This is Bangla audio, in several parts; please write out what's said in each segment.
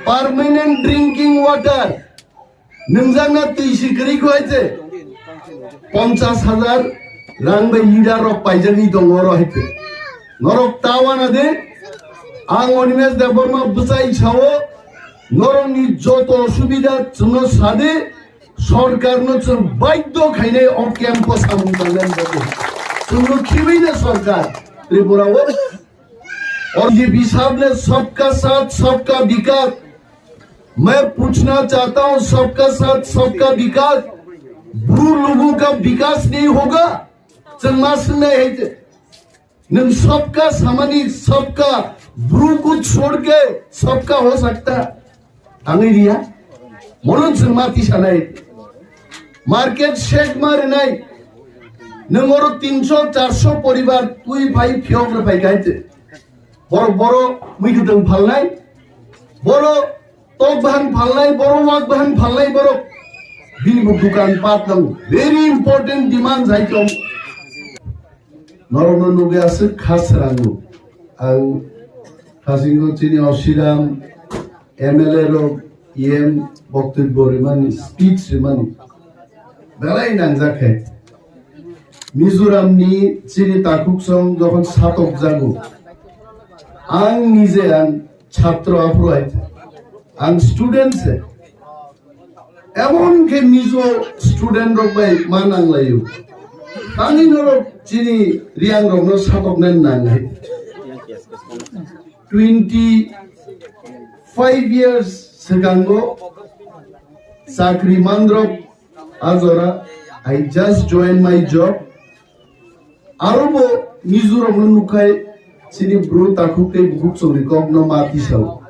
পার্মানেন্ট ড্রিঙ্কিং ওয়াটার নोंजांना तैसिख्रि खयते 50,000 रां बाय लिटार रक पाइजानि दङ रहिते नरक तावाना दे आं अनिमेश देबबर्मा बुझाइ छावो नरकनि जत असुबिदा जोंनो सादे सरकारनो जों बाध्य खायनाय अ क्याम्पास आमुंदांगोन बादि जोंनो खिबैनो सरकार त्रिपुराव और ये हिसाब ने सबका साथ सबका विकास मैं पूछना चाहता हूं सबका साथ सबका विकास ब्रू लोगों का विकास नहीं होगा जन्मास नहीं है नम सबका सामानी सबका ब्रू को छोड़ के सबका हो सकता अंगेरिया म्हणून जन्माती सानाय मार्केट शेड मारे नहीं नंगरो 300-400 परिवार तुई भाई फियोग्र भाई गायते बरो बरो मैगुदों फालनाय बरो टक बाहान फालनाय बरो वाक बाहान फालनाय बरो बिनिबो दुकान पाट दं वेरी इम्पोर्टेंट डिमांड जायतो नरनो नुगासो खासरांगो आं खासिंगो चिनि असिराम एमएलए रो एम बक्तब्य रिमानि स्पीच रिमानि बेलाय नांजाखै मिजोरामनि चिनि ताकुकसं जखन सातक जागो आं निजे आं छात्र आफराय आं स्टूडेंट से एमन के मिजो स्टूडेंट रक बाय मानांलायो आंनि नरक चिनि रियां रकनो सातकनाय नांगाय 25 years सिगांगो साख्रि मानद्रक Ajara I just joined my job आरोबो मिजोरामनो नुखाय Sini bro takute books of recogno mati sao.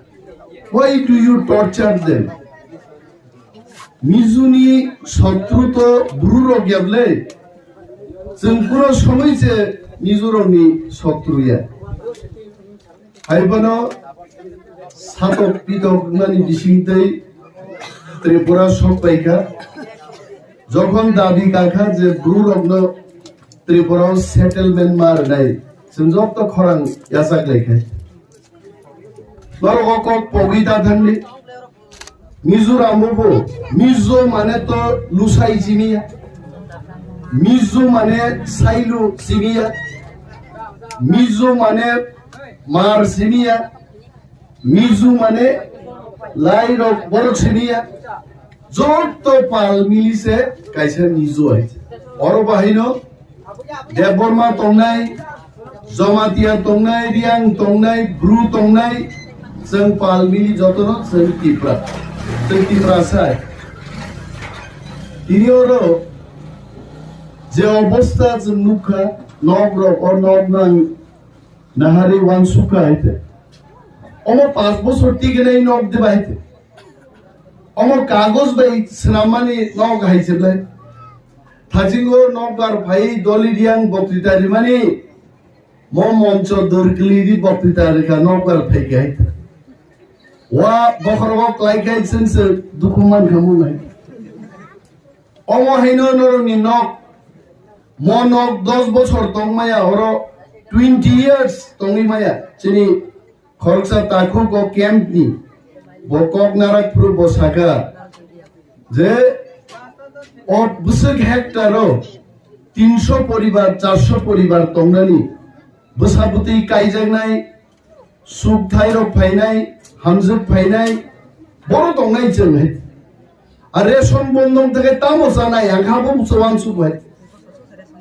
Why do you torture them? Mizuni shatruto bru rogyable. Sempuro shomoy se Mizorami shatruya. Aibano satok pitok mani bisintei Tripura shoppaika. Jokhon dabi kakha je bru rogno Tripura settlement mar nai. संजोग तो खरंग यासा लेखे लोगों को पविता धन्य मिजोरामो को मिजो माने तो लुसाई जिनिया मिजो माने साइलु जिनिया मिजो माने मार जिनिया मिजो माने लाइरो बरक जिनिया जोर तो पाल मिली से कैसे मिजो है और बाहिनो देबबर्मा तंगनाय जमातिया तंगनाय रियां तंगनाय ब्रू तंगनाय जों पालमिलि जतनो जों टिप्रा साय तिनिरो जे अवस्था जों नुखा नब्र और नबनां नाहारि वानसुका आइते अमो 5 বছর टिकेनाय नब देबा आइते अमो कागज बाय स्नामानि नग हाइसेलाय थाजिंगो नगार भाई दलिरियां बक्तिता रिमानि मंच दरकलिदी बक्तिता रेखा नौकर फेंके वा बखरवा क्लाइकाय सेंस दुखुमान खमुनाय अमहाइनो नरनि नक मनक 10 বছর तंगमाया हरो 20 years तंगिमाया चिनि खरसा ताखु को कैंपनि बकक नाराकपुर बसाका जे और बुसक हेक्टारो 300 परिवार 400 परिवार तंगनानि बसाबुति काइजांनाय सुख थाइरक फायनाय हामजुक फायनाय बरो दंनाय जोंहाय आरो रेशन बन्दं थाखाय तामो जानाय आंहाबो मुसवान सुबाय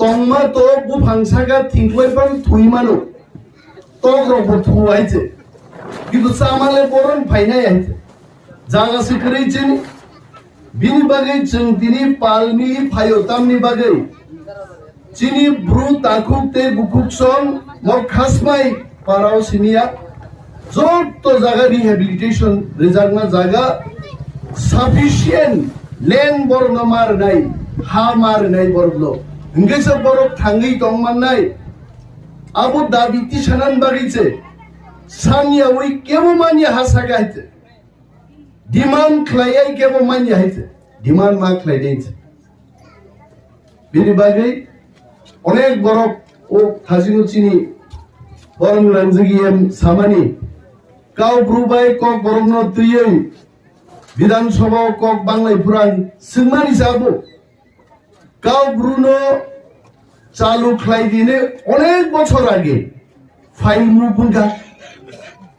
तंमा तो बुफांसागा थिंख्लायफां थुइमानो तग्रबो थुवायजे किन्तु सामाले बरन फायनाय आइजे जागासे करैजेन बिनि बागै जों दिनै पालमिलि फायोतामनि बागै चिनि ब्रु ताकुकते बुकुकसं मखासमाय पाराव सिनिया जत जागा रिहेबिलिटेशन रिजार्वना जागा सफिशिएंट लैंड बरन मारनाय हा मारनाय बरनो इंगेसा बरक थांगै दंमाननाय आबो दाबिति सानान बागैसे सानिया वै केबो मानिया हासागायते डिमांड खालाय केबो मानिया हायते डिमांड मा खालायदैसे बिनि बागै अनेक बरक ओ थाजिनो चिनि बरम रंजगियम सामानि কাউ ব্রুবাই কক বরংন তুই বিধানসভা কক বাংলায় পুরান সিংমানি যাবো কাউ ব্রুনো চালু খাই দিনে অনেক বছর আগে ফাইল মুপুঙ্গা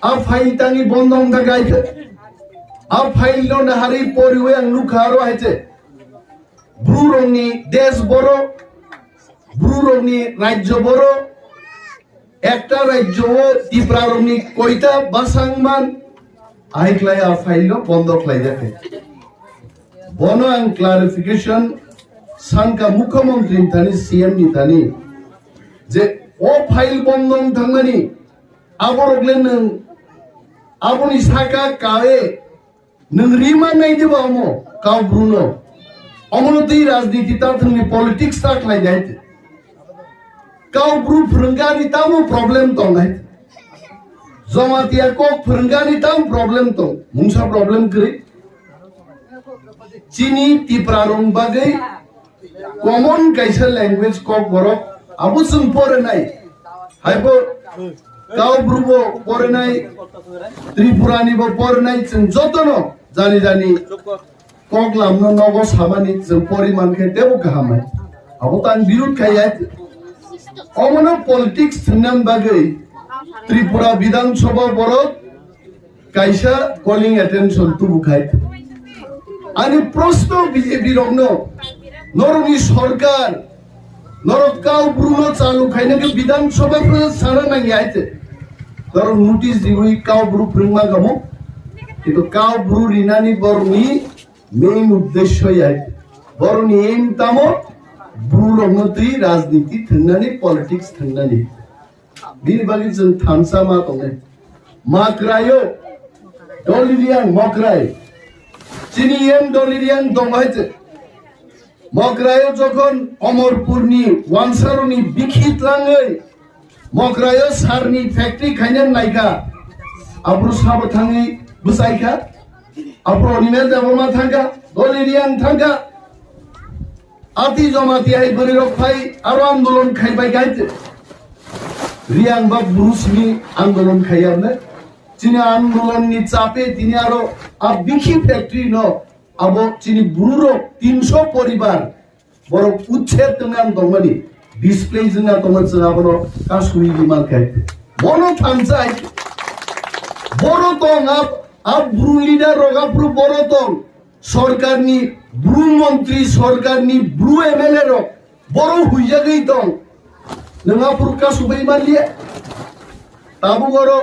আ ফাইল টাঙি বন্ধ হঙ্গা গাইছে আ ফাইল না হারি পরিবে আং লুখারো আইছে ব্রু রংনি দেশ বড় ব্রু রংনি রাজ্য বড় একটা রাজ্য ত্রিপুরা রংনি কয়টা বাসাংমান আইক্লাই আ ফাইল বন্ধ খাই দেখে বনো আং ক্লারিফিকেশন সানকা মুখ্যমন্ত্রী থানি সিএম নি থানি যে ও ফাইল বন্ধন থাংমানি আবরগলে নং আপনি সাকা কায়ে নং রিমান নাই দিবা আমো কাউ ব্রুনো অমনতি রাজনীতি তা থানি পলিটিক্স তা খাই যাইতে কাউ ব্রু ফ্রঙ্গানি তামো প্রবলেম তো নাই জমাতিয়া কক ফ্রঙ্গানি তাম প্রবলেম তো মুংসা প্রবলেম করে চিনি ত্রিপুরা রং বাগে কমন কাইসা ল্যাঙ্গুয়েজ কক বরক আবু সুং পরে নাই হাইবো কাউ ব্রুবো পরে নাই ত্রিপুরানি বো পরে নাই जों যতন জানি জানি কক লামনো নগ সামানি जों পরিমাণ খেতেও গাহামাই আবু তান বিরুদ্ধ খাইয়া অমন পলিটিক্স নাম বাগে ত্রিপুরা বিধানসভা বরক কাইসা কলিং অ্যাটেনশন তুবু খাই আনি প্রশ্ন বিজেপি রংন নরনি সরকার নরক কাউ ব্রুনো চালু খাইনাকে বিধানসভা সারা নাকি আইতে ধর নোটিশ দিবই কাউ ব্রু ফ্রিংমা গামো কিন্তু কাউ ব্রু রিনানি বরনি মেইন উদ্দেশ্যই আইতে বরনি এম তামো ব্রু রংনতি রাজনীতি থন্নানি পলিটিক্স থন্নানি বিনি বাগি जों थानसा मा तंगे माक्रायो डलिरियां मक्राय চিনি এম ডলিরিয়াং দমাইতে মকরায় যখন অমরপুরনি ওয়ানসারনি বিখিত লাঙ্গৈ মকরায় সারনি ফ্যাক্টরি খাইনেন নাইকা আব্রু সাব থাঙ্গি বুসাইকা আব্রু অনিমেল দেবমা থাঙ্গা ডলিরিয়াং থাঙ্গা আতি জমাতি আই বরি রখাই আর আন্দোলন খাইবাই গাইতে রিয়াং বা ব্রুসনি আন্দোলন খাইয়াবনে চিনি আন্দোলননি চাপে তিনি আরো বিখি ফ্যাক্টরি ন আবো চিনি ব্রুরো 300 পরিবার বড় উচ্ছেদ তুমি আম দমানি ডিসপ্লে জনা তোমার জাবনো কাশুই বিমাল খাইতে মনো থানসাই বড় তং আপ ব্রু লিডার রগাপ্রু বড় তং সরকারনি ব্রু মন্ত্রী সরকারনি ব্রু এমএলএ র বড় হুইজা গই তং নঙাপুর কাশুই মালিয়ে তাবু বড়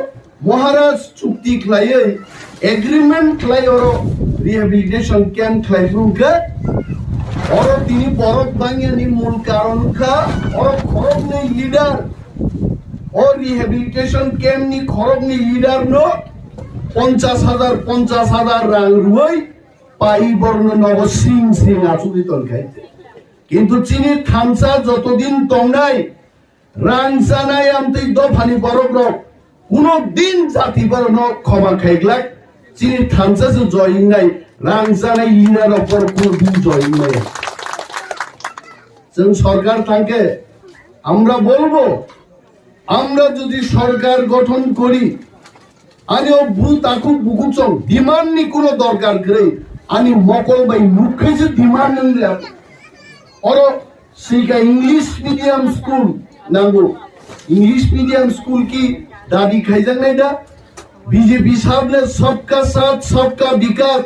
মহারাজ চুক্তি খাইয়ে এগ্রিমেন্ট খাই ওর রিহ্যাবিলিটেশন ক্যাম্প খাই ফুলকে ওর তিনি বরফ ভাঙিয়ানি মূল কারণ খা ওর খরব নেই লিডার ও রিহ্যাবিলিটেশন ক্যাম্প নি খরব নেই লিডার নো 50,000 রাং রুই পাই বর্ণ নব সিং সিং আচুরি তল খাইতে কিন্তু চিনি থামসা যতদিন তংনাই রাং জানাই আমতেই দফানি বরফ রক কোনো দিন জাতি বর্ণ ক্ষমা খাইগলাক চিনি থামসা যে জয়িং নাই রাং জানাই লিডার অপর কোনো দিন জয়িং নাই जों সরকার থাকে আমরা বলবো আমরা যদি সরকার গঠন করি আনি ও ভূ তাকু বুকুচং ডিমান্ড নি কোনো দরকার করে আনি মকল বাই মুখে যে ডিমান্ড নিলাম और सीका इंग्लिश मीडियम स्कूल नांगो इंग्लिश मीडियम स्कूल की दादी खाइजन नहीं दा बीजेपी साहब ने सबका साथ सबका विकास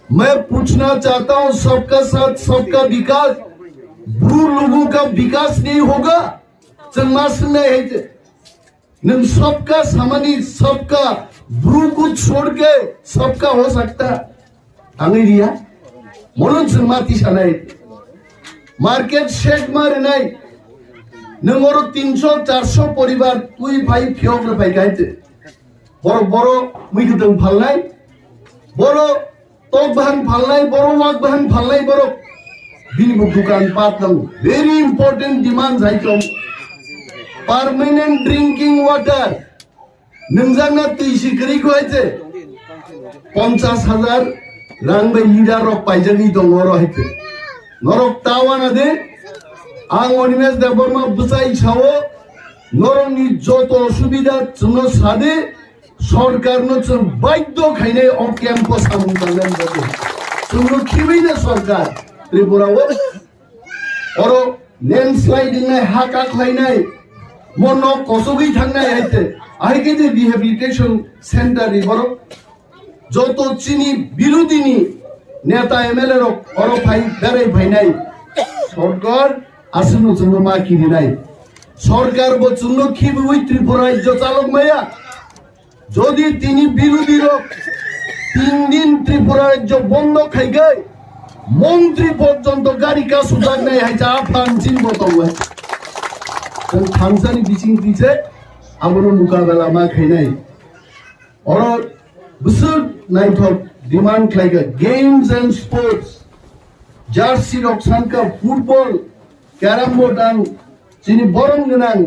मैं पूछना चाहता हूं सबका साथ सबका विकास ब्रू लोगों का विकास नहीं होगा चंगमास नहीं है नम सबका सामानी सबका ब्रू को छोड़ के सबका हो सकता अंग्रेजिया मनोज चंगमाती सानाई मार्केट शेड मारे नहीं नंगरो 300-400 परिवार तुई भाई फियोग्र भाई गाइते बड़ो बड़ो मुइखदं फालनाय बड़ो तक बहन फालनाय बड़ो वाक बहन फालनाय बड़ो बिनि दुकान पात दं वेरी इंपोर्टेंट डिमांड जायखौ परमानेंट ड्रिंकिंग वाटर नोंजाना तुइसि गरिखौ आइते 50,000 रां बाय लिटार रक पाइजनि दङ र आइते नरक तावाना दे आं animesh देबरमा बुसाई छावो नरनि जत असुबिधा जोंनो सादे সরকার নতুন বাধ্য খাইনে অন ক্যাম্পাস আমন তালেন বলে তুমি খিবেইনা সরকার ত্রিপুরাও অর ল্যান্ডস্লাইডিং নাই হাকা খাইনাই মন কসবই থাকনাই আইতে আইকে যে রিহ্যাবিলিটেশন সেন্টার রিবর যত চিনি বিরোধীনি নেতা এমএলএ র অর ভাই বেড়াই ভাই নাই সরকার আসন্ন জন্য মা কিনে নাই সরকার বচন খিবে ওই ত্রিপুরা রাজ্য চালক মাইয়া যদি তিনি বিরোধীর 3 দিন ত্রিপুরা রাজ্য বন্ধ খাই গায় মন্ত্রী পর্যন্ত গাড়ি কা সুযোগ নাই হাইছা আফান চিনব তবে থাংসানি বিচিং দিছে আমনো মোকাবেলা মা খাই নাই অর বুসুর নাইথক ডিমান্ড খাইগা গেমস এন্ড স্পোর্টস জার্সি রকসানকা ফুটবল ক্যারাম বোর্ড আন চিনি বরং গনাং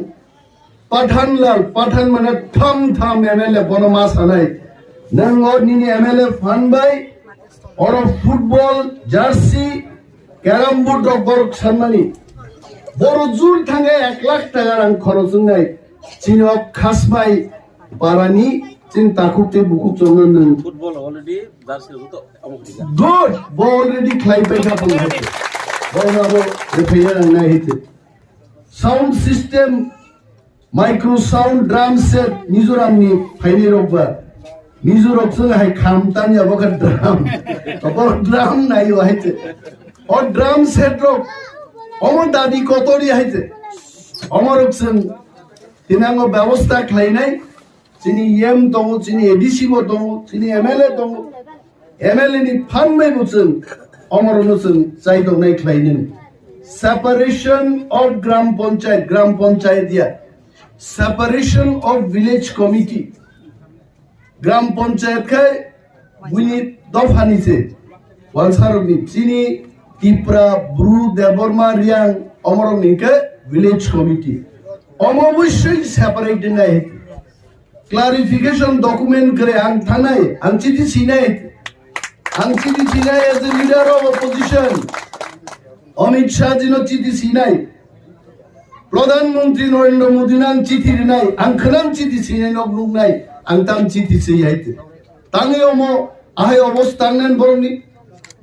পাঠানলাল পাঠান মানে থাম থাম এমএলএ বনমাস হানাই নং অর নিনি এমএলএ ফান বাই অর ফুটবল জার্সি ক্যারাম বোর্ড বরক সানমানি বড় জুর থাঙ্গে 1 লাখ টাকা রাং খরচ নাই চিনক খাসবাই পারানি চিন তাকুতে বুকু চলন ফুটবল অলরেডি জার্সি তো গুড বল অলরেডি ক্লাইপে কাপল হচ্ছে বল আবো রেফাইয়ার নাই হিতে sound system micro sound drum set মিজোরামনি ফাইনি রকবা মিজোরক সঙ্গে হাই খামতানি আবকা ড্রাম অপর ড্রাম নাই হইতে ও ড্রাম সেট রক অমর দাদি কতরি হইতে অমর অকসন তিনাঙ্গ ব্যবস্থা খাই নাই চিনি এম দং চিনি এডিসি মো দং চিনি এমএলএ দং এমএলএ নি ফানমে বুচন অমর অনুসন চাই দং নাই খাইনেন সেপারেশন অফ গ্রাম পঞ্চায়েত দিয়া separation of village committee গ্রাম পঞ্চায়েত কে বুনি দফানিছে ওয়ালসারনি চিনি টিপ্রা ব্রু দেবর্মা রিয়াং অমরনিকে ভিলেজ কমিটি অবশ্যই সেপারেট নাই ক্লারিফিকেশন ডকুমেন্ট করে আং থানাই আং চিঠি সিনাই as a leader of opposition Amit Shah জিনো চিঠি সিনাই প্রধানমন্ত্রী নরেন্দ্র মোদী নাং চিঠি নাই আংখানাং চিঠি সিনাই নগনুক নাই আংতাম চিঠি সেই হাইতে তাঙ্গে অমো আহে অবস্থা নেন বরংনি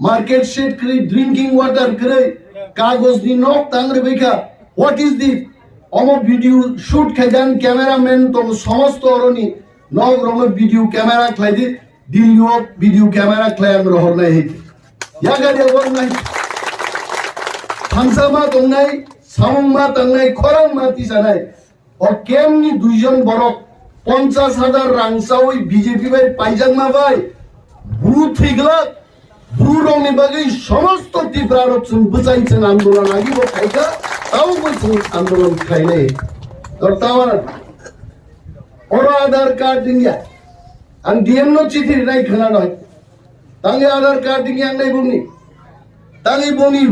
মার্কেট শেড করে ড্রিঙ্কিং ওয়াটার করে কাগজ দি নক তাংরে বেকা হোয়াট ইজ দিস অমো ভিডিও শুট খাইদান ক্যামেরাম্যান তো সমস্ত অরনি নগ রঙ ভিডিও ক্যামেরা খাই দি দিল্লিও ভিডিও ক্যামেরা খাই আং রহর নাই হেতে ইয়াগা দেবর নাই থানসামা দং নাই সামংমা দং নাই খরাং মাতি সানাই ও কেমনি দুইজন বড় 50,000 রাংসা ওই বিজেপি ভাই পাইজাং মা ভাই ব্রু থিগলা ব্রু রংনি বাগৈ সমস্ত ত্রিপুরা রকম বুঝাইছেন আন্দোলন লাগিব খাইকা তাও বলছেন আন্দোলন খাই নাই দরতাওয়ার ওর আধার কার্ড দিঙ্গা আং ডিএম নো চিঠি নাই খানা নয় তাঙ্গে আধার কার্ড দিঙ্গা নাই বনি তাঙ্গে বনি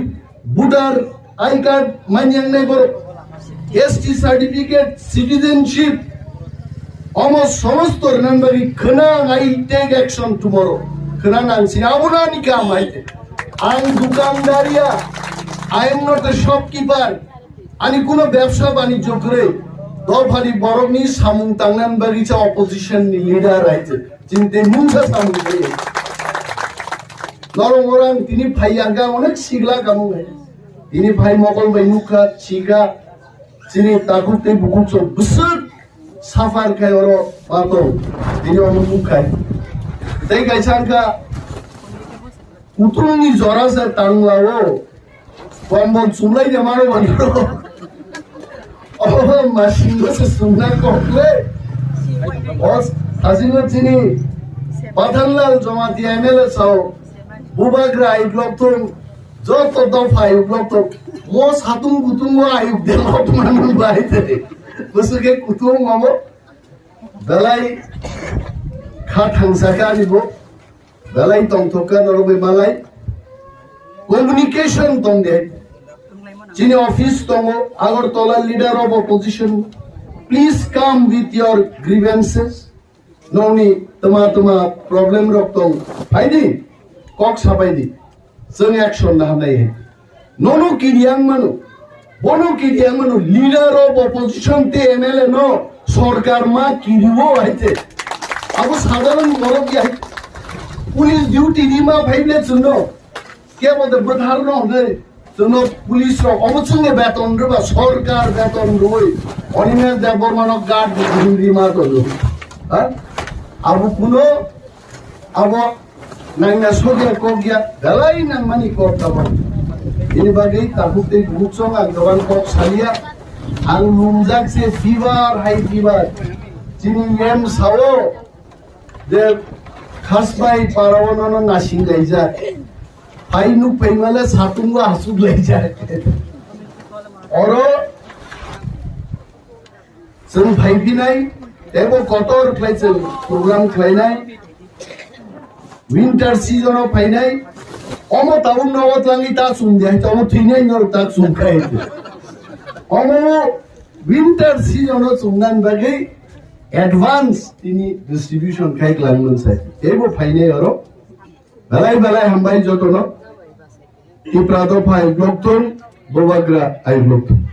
ভোটার আই কার্ড মানিয়াং নাই বড় এসটি সার্টিফিকেট সিটিজেনশিপ almost সমস্ত নাম্বারি খনা আই টেক অ্যাকশন টুমরো খনা নাংসি আবুনা নিকা মাইতে আই দোকানদারিয়া I am not a shopkeeper আনি কোনো ব্যবসা বাণিজ্য করে দফারি বরংনি সামুং তাংনান বাগিচা অপোজিশন লিডার আইতে চিনতে মুংসা সামুং করে নরম ওরাং তিনি ভাই আঙ্গা অনেক শিগলা কামু তিনি ভাই মকল ভাই নুকা চিকা চিনি তাকুতে বুকুচ বুসুর সাফার খাই ওর পাতো তিনি অনুমুখ খাই তাই গাইছানকা উত্তরনি জরাসে তাংলাও কম্বল চুলাই দে মারো বান্ধব ও মাসিংসে সুনা কপলে বস হাসিনা চিনি Pathanlal জমাতি MLA Sao বুবাগ্রা I block তো যত দফা আই ব্লক তো মো সাতুং গুতুং আই দেলক মানু বাইতে বসুকে কুতুং মামো বেলাই খা থাংসাকা নিব বেলাই তংথকা নরবে মালাই কমিউনিকেশন তং দে চিনি অফিস তং Agartala leader of opposition please come with your grievances ননি তোমা প্রবলেম রক্তং ফাইদি কক সাপাইদি जों एक्शन ना हानाय नोनो किरियां मानु लिडर ऑफ ऑपोजिशन ते एमएलए नो सरकार मा किरिवो आइते abo সাধারণ বড় কি পুলিশ ডিউটি রিমা ভাইলে জন্য কে বলতে প্রধান হবে জন্য পুলিশ অবসঙ্গে বেতন বা সরকার বেতন রই অনিমেষ দেববর্মান গার্ড রিমা তো হ্যাঁ abo kuno abo nangna soge kogya dalai nang mani kok tabon ini bagai tabuk te buksong ang gawan kok salia ang lumjak se fever high fever chini yem sawo de khasbai parawono nasing laija hainu peimale satunga hasuk laija oro जों फाइफिनाय एबो कटर क्लाइसन प्रोग्राम खालायनाय विंटर सीजनाव फायनाय अमो टाउन नवत लांगि ता सुंदिया अमो थैनाय नर ता सुंखाय अमो विंटर सीजनाव सुंनान बागै एडवांस तिनि डिस्ट्रीब्यूशन खाय लांगन साय एबो फायनाय अरो बालाय बालाय हामबाय जतन टिप्रा दफाय ब्लकथन बबाग्रा आइ ब्लकथन